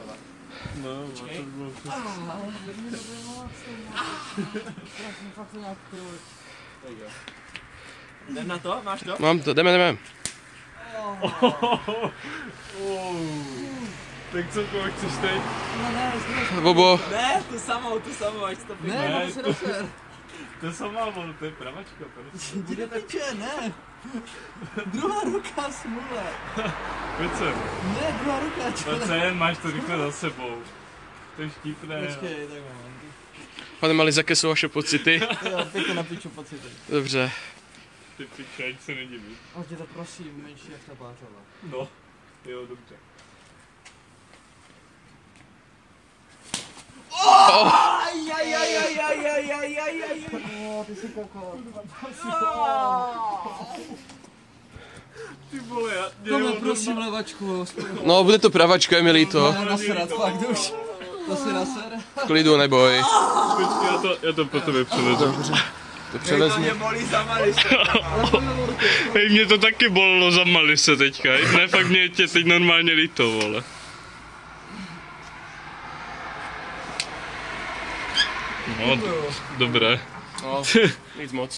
vole. No, to bylo Fakt to nějak kruč. Jdem na to? Máš to? Mám to, jdeme. Tak co, koho chceš teď? Bobo. Ne, tu samou, ať to pěkně. Ne, Ne, se doser. To samá, vole, to je pravačka, prostě. Bude piče, ne. Druhá ruka, smůle. Pojď sem. Ne, druhá ruka, čele. Pojď sem, máš to rychle za sebou. To je štípné. Počkej, tak moment. Pane Maliz, jaké jsou vaše pocity? Jo, pěkně na piču pocity. Dobře. Ty piče, ať se nediví. Ale tě to prosím, menší jak ta pářova. No, jo, dobře. Ty jsi kokot. Ty vole, já... Tohle prosím levačku. No, bude to pravačka, je mi líto. Ne, naserat, fakt už. To si naser. V klidu, neboj. Počkej, já to po tebe přelezu. Dobře. To převezmu. Mě bolí za Malise. Hej, mě to taky bolelo za Malise teďka. Ne, fakt mě tě teď normálně líto, vole. No, dobré. No, nic moc.